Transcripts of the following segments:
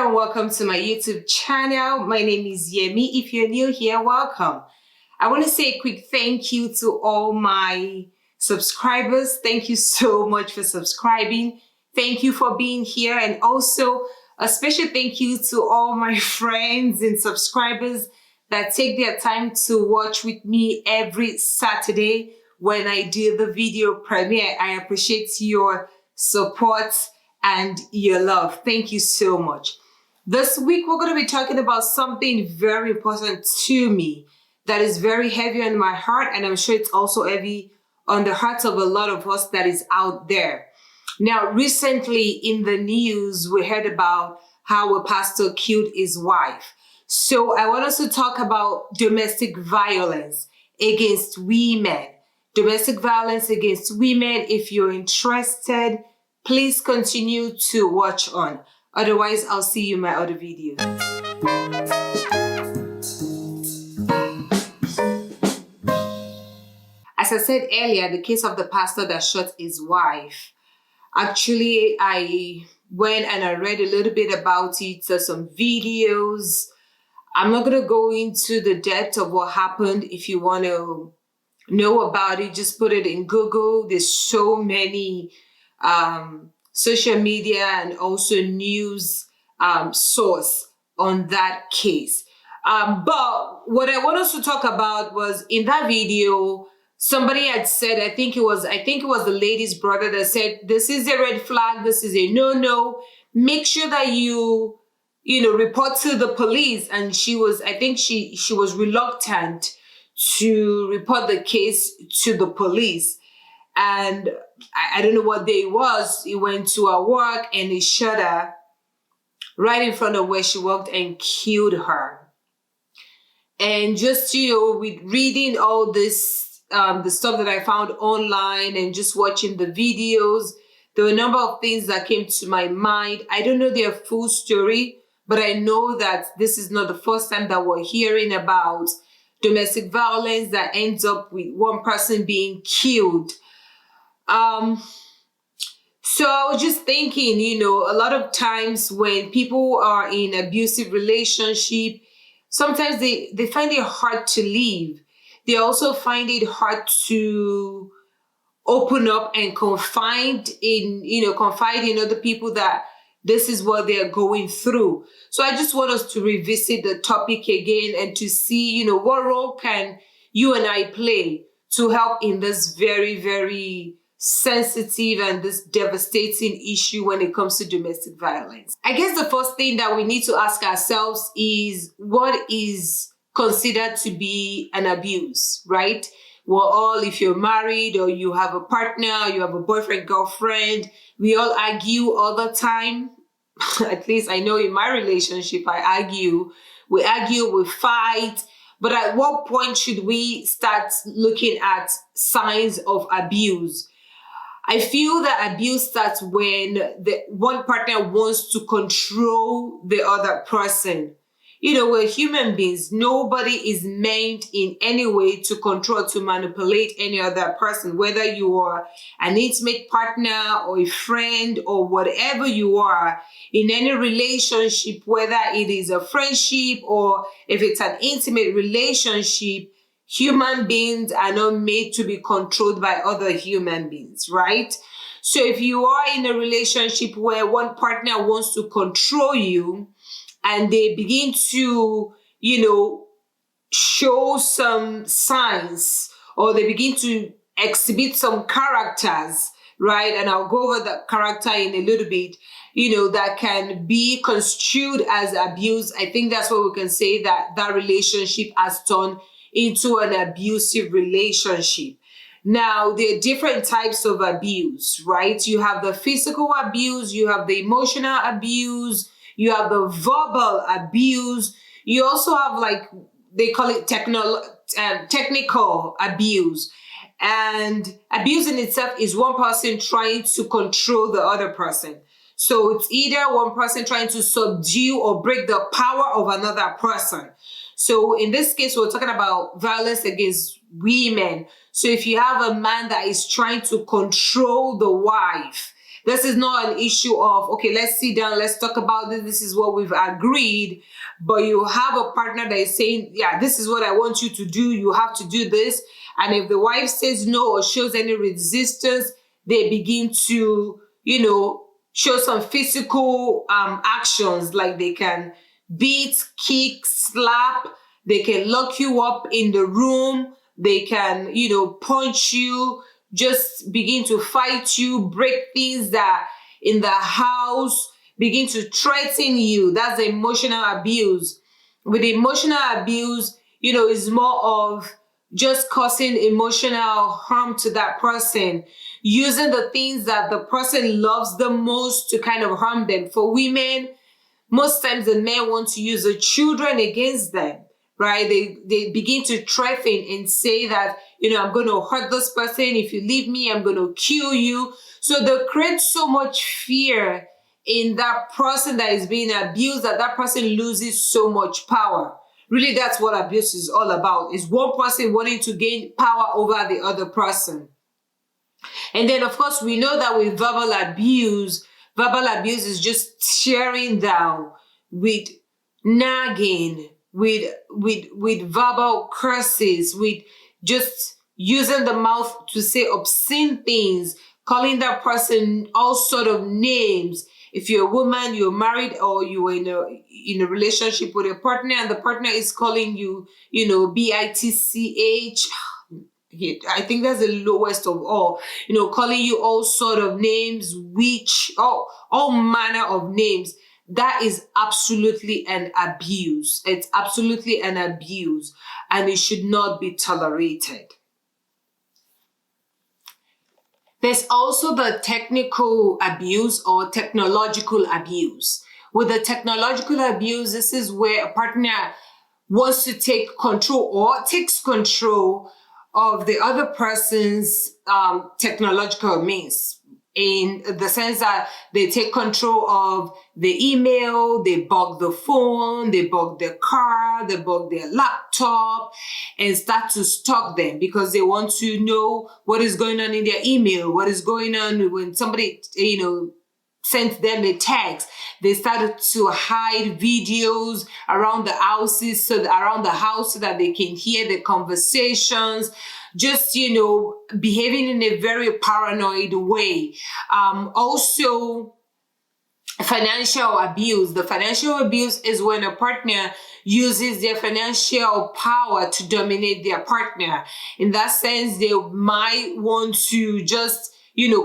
and welcome to my YouTube channel. My name is Yemi. If you're new here, welcome. I want to say a quick thank you to all my subscribers. Thank you so much for subscribing. Thank you for being here, and also a special thank you to all my friends and subscribers that take their time to watch with me every Saturday when I do the video premiere. I appreciate your support and your love. Thank you so much. This week, we're going to be talking about something very important to me that is very heavy on my heart, and I'm sure it's also heavy on the hearts of a lot of us that is out there. Now, recently in the news, we heard about how a pastor killed his wife. So I want us to talk about domestic violence against women. Domestic violence against women. If you're interested, please continue to watch on. Otherwise, I'll see you in my other videos. As I said earlier, the case of the pastor that shot his wife. Actually, I went and I read a little bit about it, some videos. I'm not going to go into the depth of what happened. If you want to know about it, just put it in Google. There's so many social media and also news source on that case. But what I want us to talk about was in that video, somebody had said, I think it was the lady's brother that said, this is a red flag, this is a no-no. Make sure that you report to the police. And she was reluctant to report the case to the police. And I don't know what day it was. He went to her work and he shot her right in front of where she worked and killed her. And just, with reading all this, the stuff that I found online and just watching the videos, there were a number of things that came to my mind. I don't know their full story, but I know that this is not the first time that we're hearing about domestic violence that ends up with one person being killed. So I was just thinking, a lot of times when people are in abusive relationship, sometimes they find it hard to leave. They also find it hard to open up and confide in other people that this is what they're going through. So I just want us to revisit the topic again and to see, what role can you and I play to help in this very, very sensitive and this devastating issue when it comes to domestic violence. I guess the first thing that we need to ask ourselves is, what is considered to be an abuse, right? Well, all, if you're married or you have a partner, you have a boyfriend, girlfriend, we all argue all the time. At least I know in my relationship, I argue. We argue, we fight. But at what point should we start looking at signs of abuse? I feel that abuse starts when the one partner wants to control the other person. We're human beings. Nobody is meant in any way to control, to manipulate any other person, whether you are an intimate partner or a friend or whatever you are in any relationship, whether it is a friendship or if it's an intimate relationship. Human beings are not made to be controlled by other human beings, right? So if you are in a relationship where one partner wants to control you and they begin to, show some signs, or they begin to exhibit some characters, right? And I'll go over the character in a little bit, that can be construed as abuse. I think that's what we can say, that that relationship has turned into an abusive relationship. Now, there are different types of abuse, right? You have the physical abuse, you have the emotional abuse, you have the verbal abuse. You also have, they call it technical abuse. And abuse in itself is one person trying to control the other person. So it's either one person trying to subdue or break the power of another person. So in this case, we're talking about violence against women. So if you have a man that is trying to control the wife, This is not an issue of, okay, let's sit down, let's talk about this. This is what we've agreed. But you have a partner that is saying, yeah, this is what I want you to do. You have to do this. And if the wife says no or shows any resistance, they begin to, show some physical actions, like they can beat, kick, slap. They can lock you up in the room. They can, punch you, just begin to fight you, break things that in the house, begin to threaten you. That's the emotional abuse. With emotional abuse, is more of just causing emotional harm to that person, using the things that the person loves the most to kind of harm them. For women, most times the men want to use the children against them, right? They begin to threaten and say that, I'm going to hurt this person. If you leave me, I'm going to kill you. So they create so much fear in that person that is being abused that that person loses so much power. Really, that's what abuse is all about, is one person wanting to gain power over the other person. And then, of course, we know that with verbal abuse is just tearing down, with nagging, with verbal curses, with just using the mouth to say obscene things, calling that person all sort of names. If you're a woman, you're married, or you're in a relationship with a partner, and the partner is calling you, bitch. I think that's the lowest of all, calling you all sort of names, witch, all manner of names. That is absolutely an abuse. It's absolutely an abuse, and it should not be tolerated. There's also the technical abuse or technological abuse. With the technological abuse, this is where a partner wants to take control or takes control of the other person's technological means, in the sense that they take control of the email, they bug the phone, they bug their car, they bug their laptop, and start to stalk them because they want to know what is going on in their email, what is going on when somebody, sent them a text. They started to hide videos around the house so that they can hear the conversations, just, behaving in a very paranoid way. Also, financial abuse. The financial abuse is when a partner uses their financial power to dominate their partner. In that sense, they might want to just,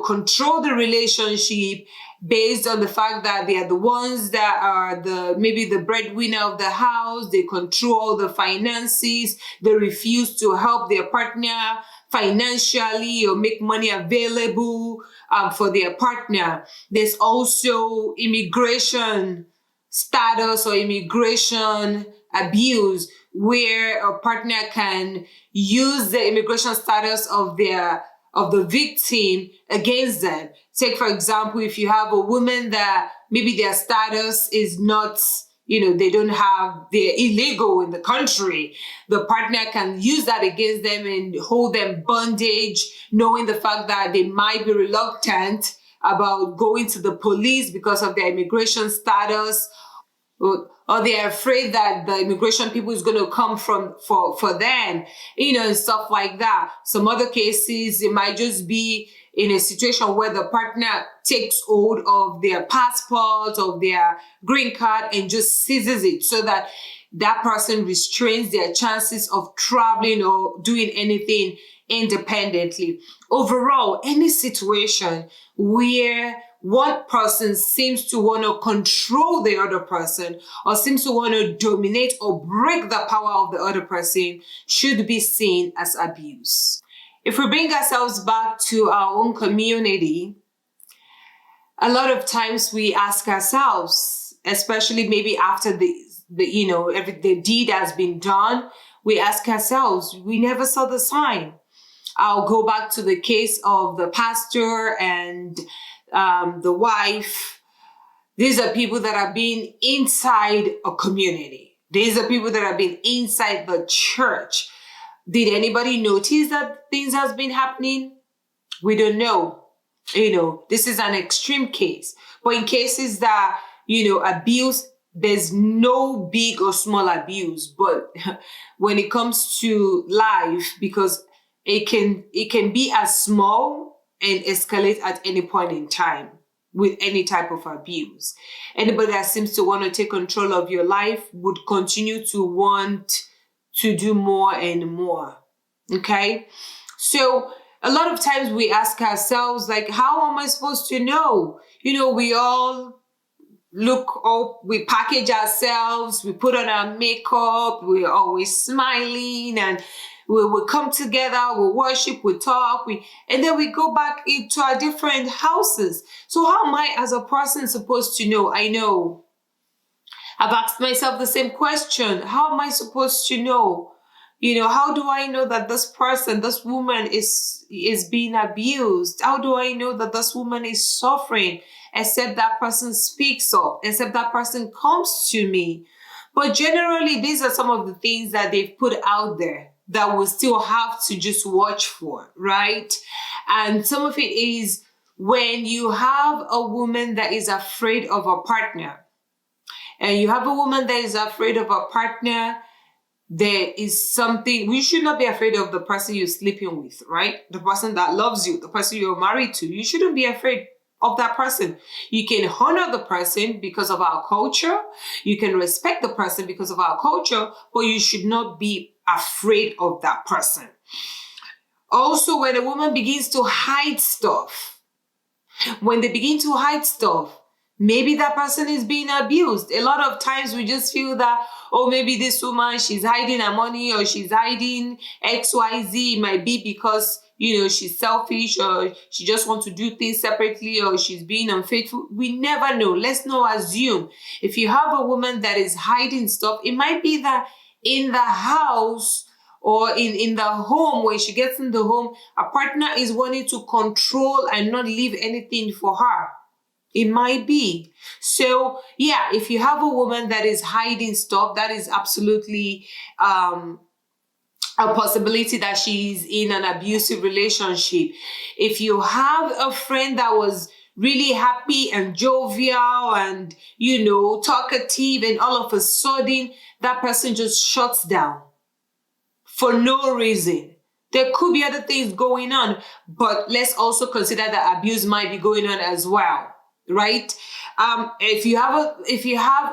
control the relationship based on the fact that they are the ones that are maybe the breadwinner of the house. They control the finances. They refuse to help their partner financially or make money available for their partner. There's also immigration status or immigration abuse, where a partner can use the immigration status of the victim against them. Take, for example, if you have a woman that maybe their status is not, they're illegal in the country, the partner can use that against them and hold them bondage, knowing the fact that they might be reluctant about going to the police because of their immigration status, or they're afraid that the immigration people is going to come for them, and stuff like that. Some other cases, it might just be in a situation where the partner takes hold of their passport, of their green card, and just seizes it so that that person restrains their chances of traveling or doing anything independently. Overall, any situation where one person seems to want to control the other person or seems to want to dominate or break the power of the other person should be seen as abuse. If we bring ourselves back to our own community, a lot of times we ask ourselves, especially maybe after the deed has been done, we ask ourselves, we never saw the sign. I'll go back to the case of the pastor and the wife. These are people that have been inside a community. These are people that have been inside the church. Did anybody notice that things has been happening? We don't know. This is an extreme case. But in cases that, abuse, there's no big or small abuse. But when it comes to life, because it can be as small and escalate at any point in time with any type of abuse. Anybody that seems to want to take control of your life would continue to want to do more and more. Okay? So a lot of times we ask ourselves, like, how am I supposed to know? We all look up, we package ourselves, we put on our makeup, we're always smiling, and we come together, we worship, we talk, and then we go back into our different houses. So how am I as a person supposed to know? I know I've asked myself the same question. How am I supposed to know? How do I know that this person, this woman is being abused? How do I know that this woman is suffering? Except that person speaks up, except that person comes to me. But generally, these are some of the things that they've put out there that we'll still have to just watch for, right? And some of it is when you have a woman that is afraid of a partner, and you have a woman that is afraid of a partner, there is something, we should not be afraid of the person you're sleeping with, right? The person that loves you, the person you're married to. You shouldn't be afraid of that person. You can honor the person because of our culture. You can respect the person because of our culture, but you should not be afraid of that person. Also, when a woman begins to hide stuff, when they begin to hide stuff, maybe that person is being abused. A lot of times we just feel that, oh, maybe this woman, she's hiding her money, or she's hiding XYZ. It might be because, she's selfish, or she just wants to do things separately, or she's being unfaithful. We never know. Let's not assume. If you have a woman that is hiding stuff, it might be that in the house or in the home, when she gets in the home, a partner is wanting to control and not leave anything for her. It might be. So, yeah, if you have a woman that is hiding stuff, that is absolutely a possibility that she's in an abusive relationship. If you have a friend that was really happy and jovial and, talkative, and all of a sudden that person just shuts down for no reason. There could be other things going on, but let's also consider that abuse might be going on as well. Right? If you have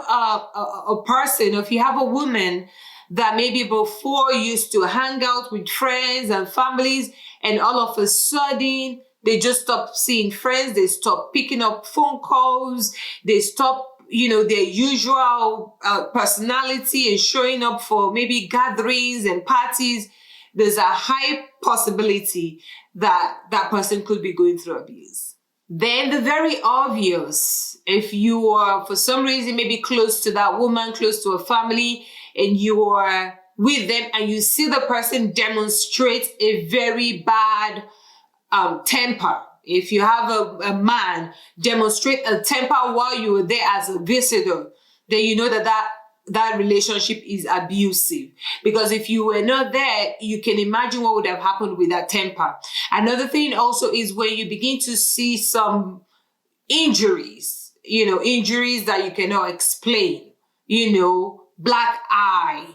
a person, or if you have a woman that maybe before used to hang out with friends and families, and all of a sudden they just stop seeing friends, they stop picking up phone calls, they stop, their usual personality and showing up for maybe gatherings and parties, there's a high possibility that that person could be going through abuse. Then the very obvious, if you are for some reason maybe close to that woman, close to a family, and you are with them and you see the person demonstrate a very bad temper. If you have a man demonstrate a temper while you were there as a visitor, then you know that relationship is abusive. Because if you were not there, you can imagine what would have happened with that temper. Another thing also is when you begin to see some injuries, injuries that you cannot explain, black eye,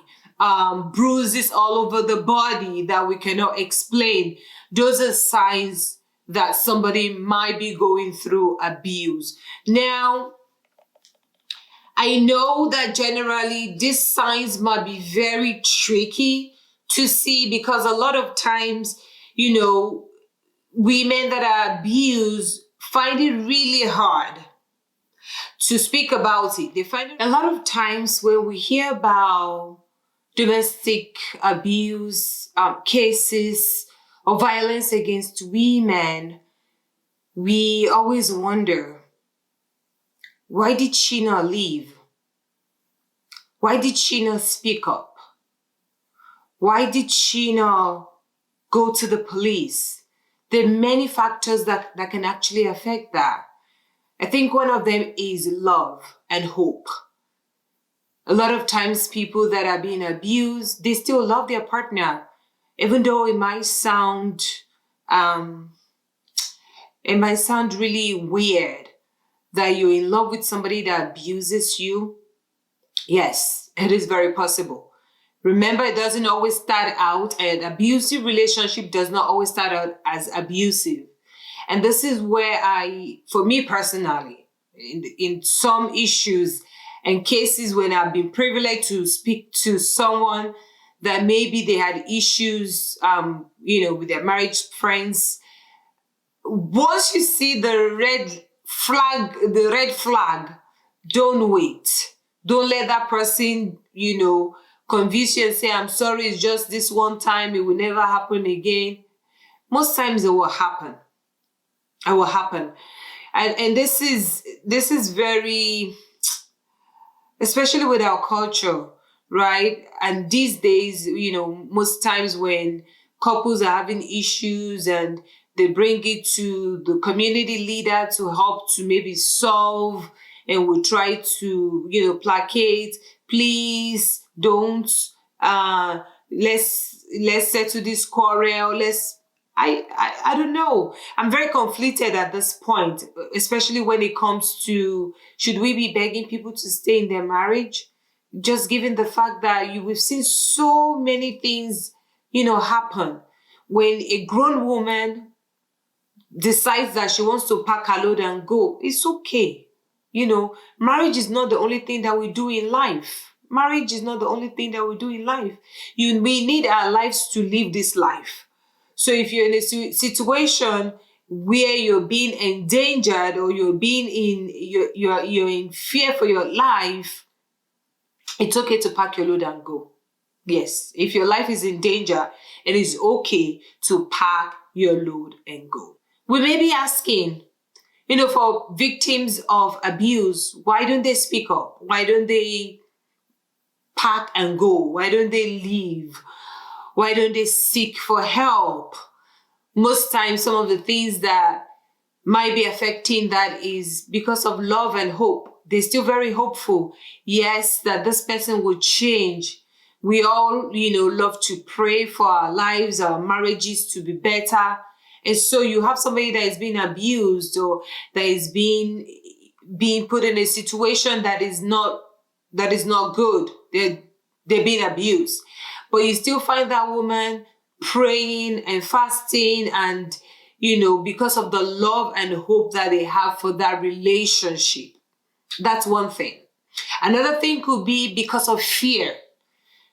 bruises all over the body that we cannot explain. Those are signs that somebody might be going through abuse. Now, I know that generally these signs might be very tricky to see, because a lot of times, women that are abused find it really hard to speak about it. They find it a lot of times when we hear about domestic abuse cases or violence against women, we always wonder, why did she not leave? Why did she not speak up? Why did she not go to the police? There are many factors that can actually affect that. I think one of them is love and hope. A lot of times people that are being abused, they still love their partner, even though it might sound It might sound really weird that you're in love with somebody that abuses you. Yes, it is very possible. Remember, it doesn't always start out, an abusive relationship does not always start out as abusive. And this is where for me personally, in some issues and cases when I've been privileged to speak to someone that maybe they had issues, with their marriage friends. Once you see the red flag, don't wait. Don't let that person, convince you and say, I'm sorry, it's just this one time, it will never happen again. Most times it will happen. It will happen. And this is very, especially with our culture, right? And these days, most times when couples are having issues and they bring it to the community leader to help to maybe solve, and we try to, placate, please don't, let's settle this quarrel, I don't know. I'm very conflicted at this point, especially when it comes to, should we be begging people to stay in their marriage? Just given the fact that we've seen so many things, happen. When a grown woman decides that she wants to pack her load and go, it's okay. Marriage is not the only thing that we do in life. Marriage is not the only thing that we do in life. We need our lives to live this life. So if you're in a situation where you're being endangered or you're being you're in fear for your life, it's okay to pack your load and go. Yes, if your life is in danger, it is okay to pack your load and go. We may be asking, for victims of abuse, why don't they speak up? Why don't they pack and go? Why don't they leave? Why don't they seek for help? Most times, some of the things that might be affecting that is because of love and hope. They're still very hopeful. Yes, that this person will change. We all, love to pray for our lives, our marriages to be better. And so you have somebody that is being abused or that is being put in a situation that is not good. They're being abused. But you still find that woman praying and fasting and, because of the love and hope that they have for that relationship. That's one thing. Another thing could be because of fear.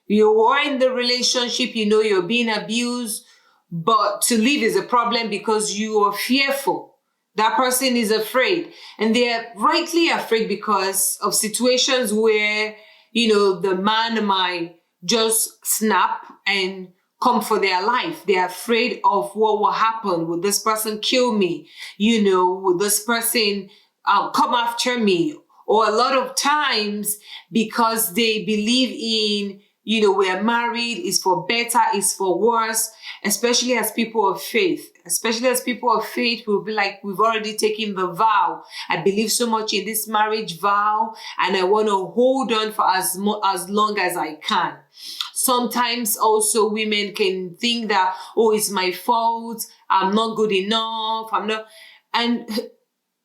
You are in the relationship, you're being abused, but to leave is a problem because you are fearful. That person is afraid. And they're rightly afraid because of situations where, the man might just snap and come for their life. They're afraid of what will happen. Will this person kill me? Will this person come after me? Or a lot of times because they believe in, we're married, is for better, is for worse, especially as people of faith. Especially as people of faith, we'll be like, we've already taken the vow. I believe so much in this marriage vow, and I want to hold on for as long as I can. Sometimes also women can think that, oh, it's my fault, I'm not good enough, and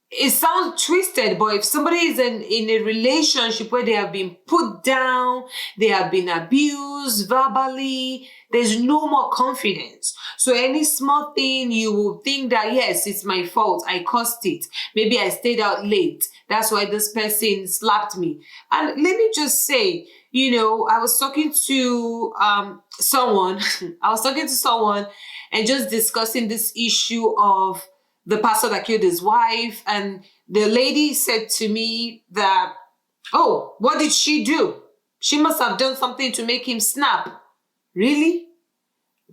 it sounds twisted, but if somebody is in a relationship where they have been put down, they have been abused verbally, there's no more confidence. So any small thing, you will think that, yes, it's my fault. I caused it. Maybe I stayed out late. That's why this person slapped me. And let me just say, I was talking to someone. I was talking to someone and just discussing this issue of the pastor that killed his wife. And the lady said to me that, oh, what did she do? She must have done something to make him snap. Really?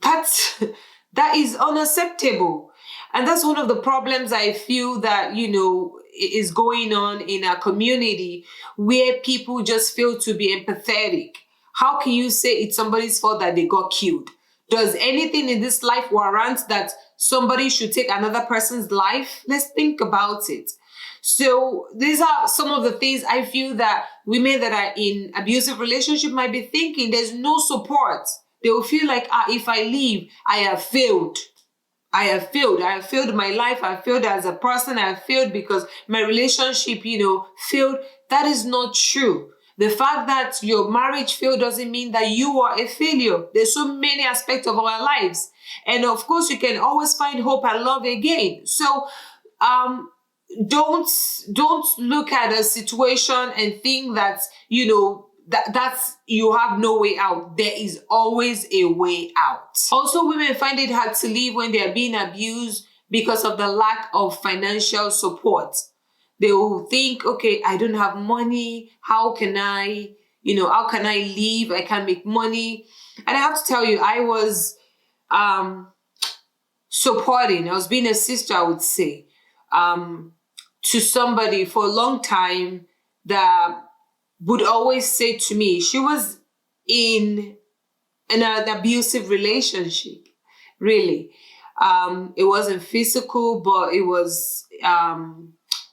That is unacceptable. And that's one of the problems I feel that, is going on in our community, where people just fail to be empathetic. How can you say it's somebody's fault that they got killed? Does anything in this life warrant that somebody should take another person's life? Let's think about it. So these are some of the things I feel that women that are in abusive relationship might be thinking. There's no support. They will feel like, if I leave, I have failed. I have failed. I have failed my life. I have failed as a person. I have failed because my relationship, failed. That is not true. The fact that your marriage failed doesn't mean that you are a failure. There's so many aspects of our lives. And of course, you can always find hope and love again. So, don't look at a situation and think that, that's you have no way out. There is always a way out. Also, women find it hard to leave when they are being abused because of the lack of financial support. They will think, okay, I don't have money. How can I leave? I can't make money. And I have to tell you, I was supporting. I was being a sister, I would say, to somebody for a long time that would always say to me, she was in an abusive relationship, really. It wasn't physical, but it was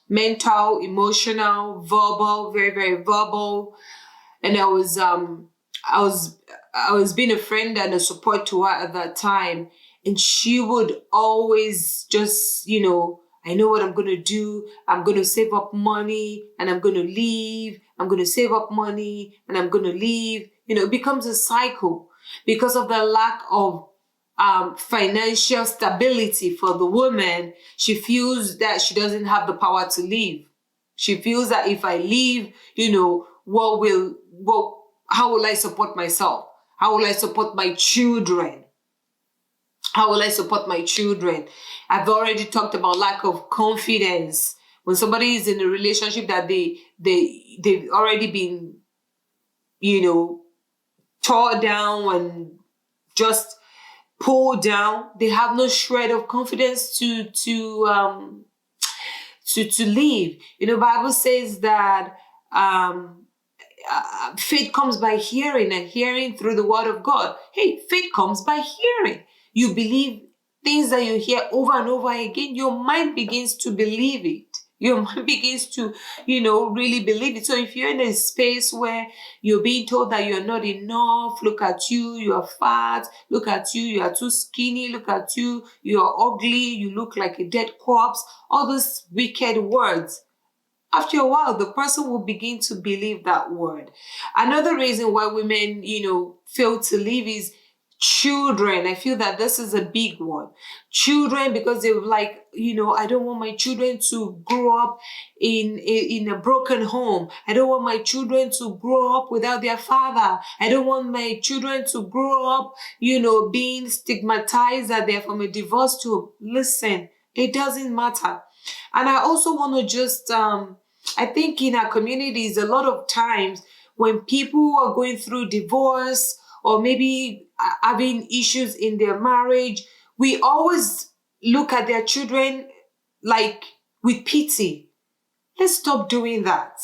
mental, emotional, verbal, very, very verbal. And I was being a friend and a support to her at that time. And she would always just, I know what I'm going to do. I'm going to save up money and I'm going to leave. I'm going to save up money and I'm going to leave. It becomes a cycle because of the lack of financial stability for the woman. She feels that she doesn't have the power to leave. She feels that if I leave, how will I support myself? How will I support my children? How will I support my children? I've already talked about lack of confidence. When somebody is in a relationship that they've already been, tore down and just pulled down, they have no shred of confidence to leave. Bible says that faith comes by hearing, and hearing through the word of God. Hey, faith comes by hearing. You believe things that you hear over and over again. Your mind begins to believe it. Your mind begins to, really believe it. So if you're in a space where you're being told that you're not enough, look at you, you're fat, look at you, you are too skinny, look at you, you're ugly, you look like a dead corpse, all those wicked words. After a while, the person will begin to believe that word. Another reason why women, fail to leave is children. I feel that this is a big one. Children, because they're like, I don't want my children to grow up in a broken home. I don't want my children to grow up without their father. I don't want my children to grow up, being stigmatized that they're from a divorced home. Listen, it doesn't matter. And I also want to just, I think in our communities, a lot of times when people are going through divorce or maybe having issues in their marriage, we always look at their children like with pity. Let's stop doing that.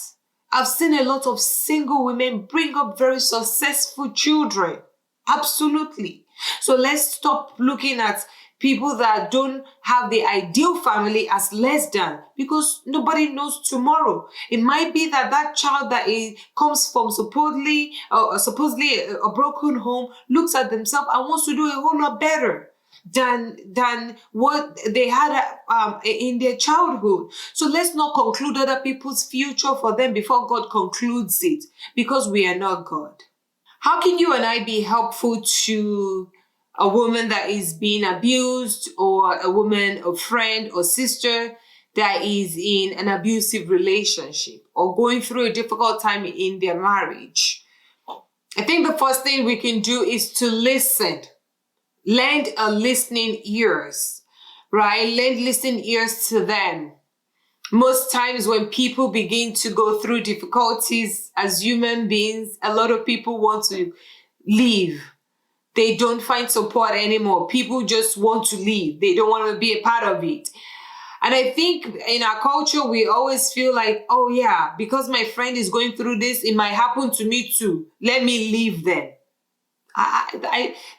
I've seen a lot of single women bring up very successful children. Absolutely. So let's stop looking at people that don't have the ideal family as less than, because nobody knows tomorrow. It might be that child that comes from supposedly a broken home looks at themselves and wants to do a whole lot better than what they had in their childhood. So let's not conclude other people's future for them before God concludes it, because we are not God. How can you and I be helpful to a woman that is being abused, or a woman, a friend or sister that is in an abusive relationship or going through a difficult time in their marriage? I think the first thing we can do is to listen. Lend a listening ears, right? Lend listening ears to them. Most times when people begin to go through difficulties as human beings, a lot of people want to leave. They don't find support anymore. People just want to leave. They don't want to be a part of it. And I think in our culture, we always feel like, oh yeah, because my friend is going through this, it might happen to me too. Let me leave them.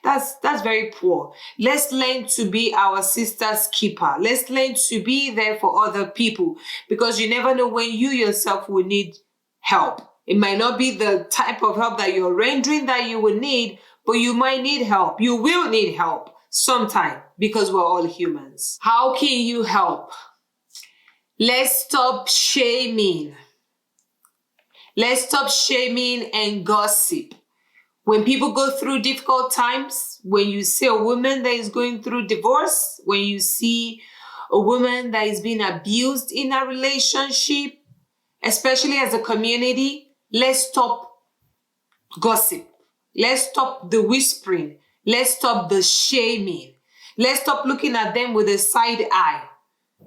That's very poor. Let's learn to be our sister's keeper. Let's learn to be there for other people, because you never know when you yourself will need help. It might not be the type of help that you're rendering that you will need, but you might need help. You will need help. sometime because we're all humans. How can you help? Let's stop shaming. Let's stop shaming and gossip. When people go through difficult times, when you see a woman that is going through divorce, when you see a woman that is being abused in a relationship, especially as a community, let's stop gossip. Let's stop the whispering. Let's stop the shaming. Let's stop looking at them with a side eye.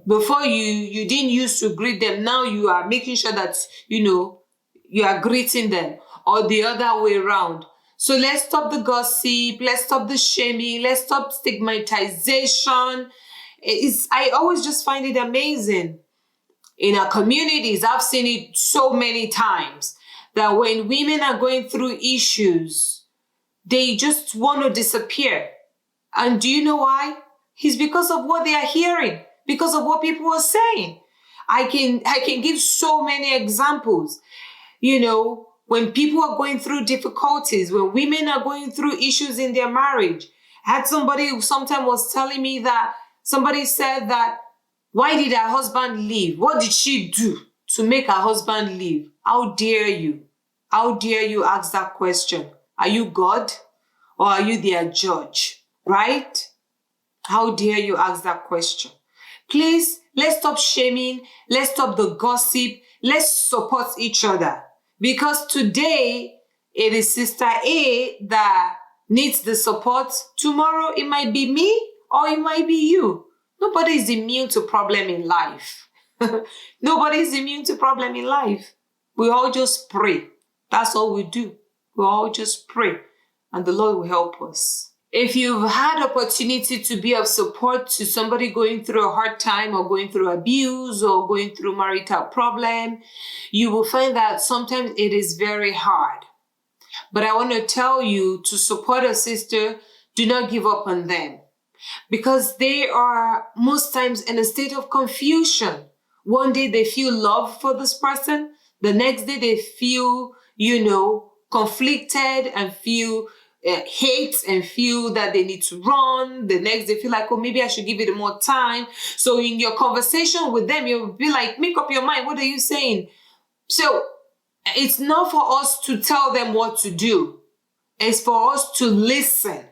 Before you didn't used to greet them. Now you are making sure that, you are greeting them, or the other way around. So let's stop the gossip. Let's stop the shaming. Let's stop stigmatization. I always just find it amazing. In our communities, I've seen it so many times that when women are going through issues, they just want to disappear. And do you know why? It's because of what they are hearing, because of what people are saying. I can give so many examples. When people are going through difficulties, when women are going through issues in their marriage. I had somebody who sometime was telling me that somebody said that, why did her husband leave? What did she do to make her husband leave? How dare you? How dare you ask that question? Are you God or are you their judge? Right? How dare you ask that question? Please, let's stop shaming. Let's stop the gossip. Let's support each other. Because today, it is Sister A that needs the support. Tomorrow, it might be me or it might be you. Nobody is immune to problem in life. Nobody is immune to problem in life. We all just pray. That's all we do. We all just pray. And the Lord will help us. If you've had opportunity to be of support to somebody going through a hard time or going through abuse or going through marital problem, you will find that sometimes it is very hard. But I want to tell you, to support a sister, do not give up on them. Because they are most times in a state of confusion. One day they feel love for this person. The next day they feel, conflicted and feel hate and feel that they need to run. The next they feel like, oh, maybe I should give it more time. So in your conversation with them, you'll be like, make up your mind. What are you saying? So it's not for us to tell them what to do. It's for us to listen.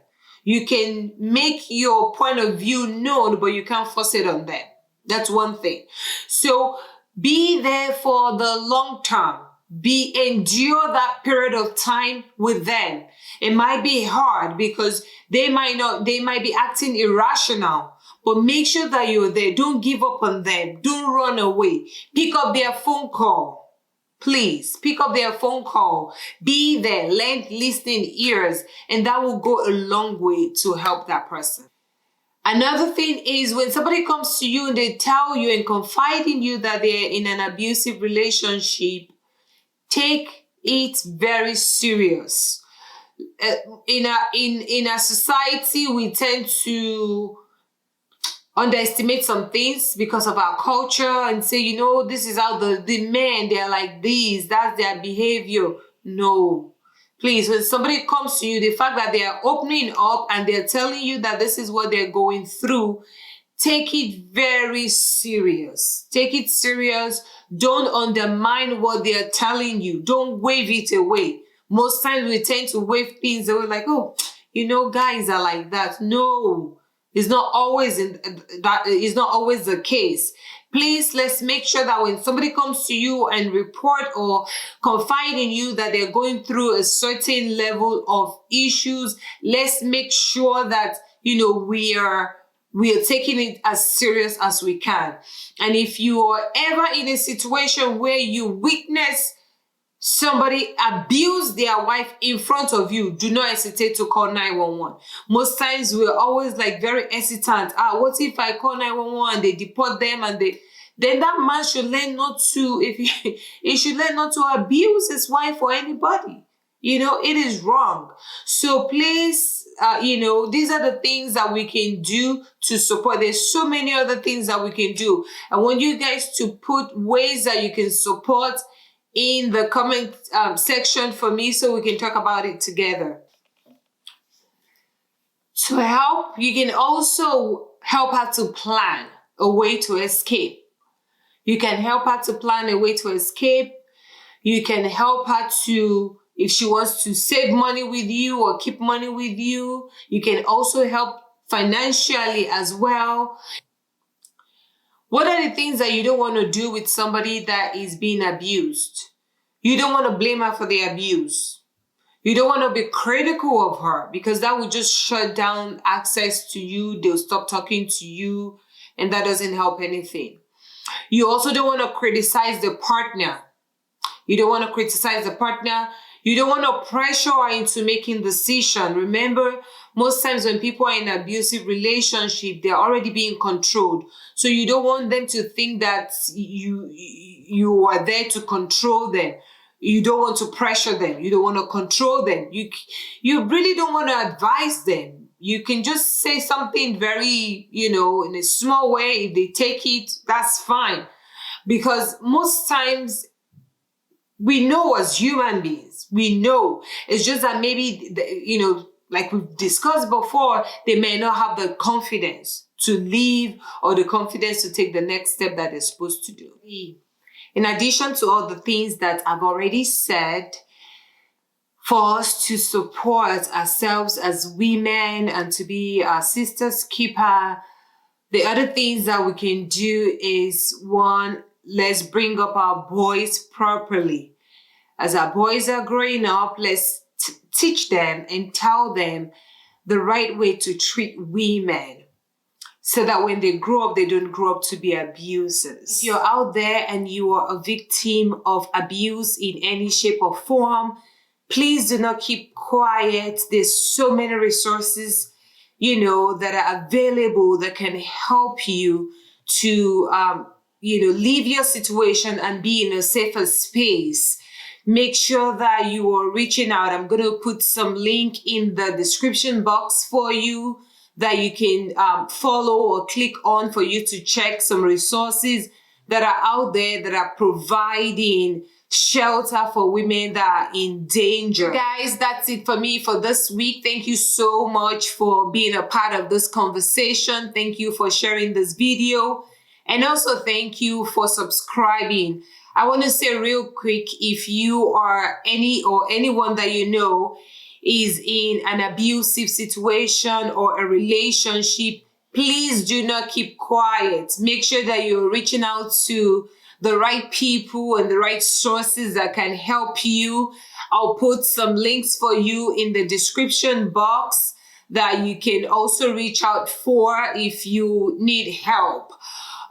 You can make your point of view known, but you can't force it on them. That's one thing. So be there for the long term. Endure that period of time with them. It might be hard because they might be acting irrational, but make sure that you're there. Don't give up on them. Don't run away. Pick up their phone call. Please pick up their phone call. Be there. Lend listening ears, and that will go a long way to help that person. Another thing is when somebody comes to you and they tell you and confide in you that they're in an abusive relationship, take it very serious. In a society, we tend to underestimate some things because of our culture and say, this is how the men, they're like this, that's their behavior. No. Please, when somebody comes to you, the fact that they are opening up and they're telling you that this is what they're going through, take it very serious. Take it serious. Don't undermine what they're telling you. Don't wave it away. Most times we tend to wave things away like, oh, guys are like that. No. It's not always the case. Please, let's make sure that when somebody comes to you and report or confide in you that they're going through a certain level of issues, let's make sure that, we are taking it as serious as we can. And if you are ever in a situation where you witness somebody abuse their wife in front of you, do not hesitate to call 911. Most times we're always like very hesitant. What if I call 911 and they deport them then that man should learn not to, he should learn not to abuse his wife or anybody. It is wrong. So please, these are the things that we can do to support. There's so many other things that we can do. I want you guys to put ways that you can support in the comment section for me so we can talk about it together. To help, you can also help her to plan a way to escape. You can help her to plan a way to escape. You can help her to, if she wants to save money with you or keep money with you, you can also help financially as well. What are the things that you don't want to do with somebody that is being abused? You don't want to blame her for the abuse. You don't want to be critical of her because that would just shut down access to you. They'll stop talking to you, and that doesn't help anything. You also don't want to criticize the partner. You don't want to criticize the partner. You don't want to pressure her into making decisions. Remember, most times when people are in an abusive relationship, they're already being controlled. So you don't want them to think that you are there to control them. You don't want to pressure them. You don't want to control them. You really don't want to advise them. You can just say something very, in a small way. If they take it, that's fine. Because most times we know as human beings, we know. It's just that maybe, like we've discussed before, they may not have the confidence to leave or the confidence to take the next step that they're supposed to do. In addition to all the things that I've already said, for us to support ourselves as women and to be our sister's keeper, the other things that we can do is, one, let's bring up our boys properly. As our boys are growing up, let's teach them and tell them the right way to treat women, so that when they grow up, they don't grow up to be abusers. If you're out there and you are a victim of abuse in any shape or form, please do not keep quiet. There's so many resources, that are available that can help you to, leave your situation and be in a safer space. Make sure that you are reaching out. I'm going to put some link in the description box for you that you can follow or click on for you to check some resources that are out there that are providing shelter for women that are in danger. Guys, that's it for me for this week. Thank you so much for being a part of this conversation. Thank you for sharing this video. And also thank you for subscribing. I want to say real quick, if you are anyone that you know is in an abusive situation or a relationship, please do not keep quiet. Make sure that you're reaching out to the right people and the right sources that can help you. I'll put some links for you in the description box that you can also reach out for if you need help.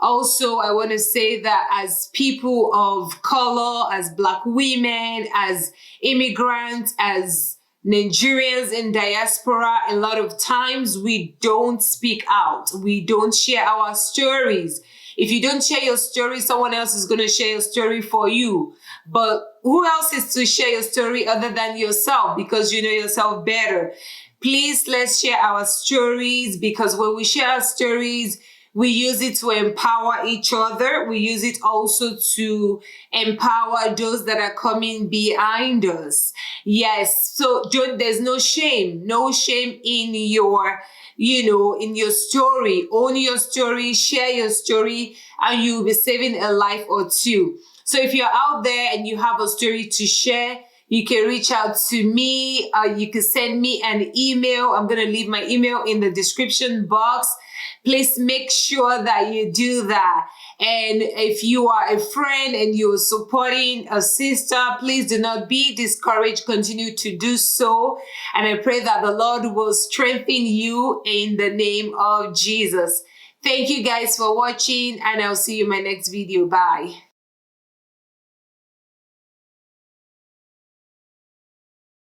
Also, I want to say that as people of color, as Black women, as immigrants, as Nigerians in diaspora, a lot of times we don't speak out. We don't share our stories. If you don't share your story, someone else is going to share your story for you. But who else is to share your story other than yourself? Because you know yourself better. Please, let's share our stories, because when we share our stories, we use it to empower each other. We use it also to empower those that are coming behind us. Yes, so there's no shame in your, in your story. Own your story, share your story, and you'll be saving a life or two. So if you're out there and you have a story to share, you can reach out to me. You can send me an email. I'm going to leave my email in the description box. Please make sure that you do that. And if you are a friend and you're supporting a sister, please do not be discouraged. Continue to do so. And I pray that the Lord will strengthen you in the name of Jesus. Thank you guys for watching, and I'll see you in my next video. Bye.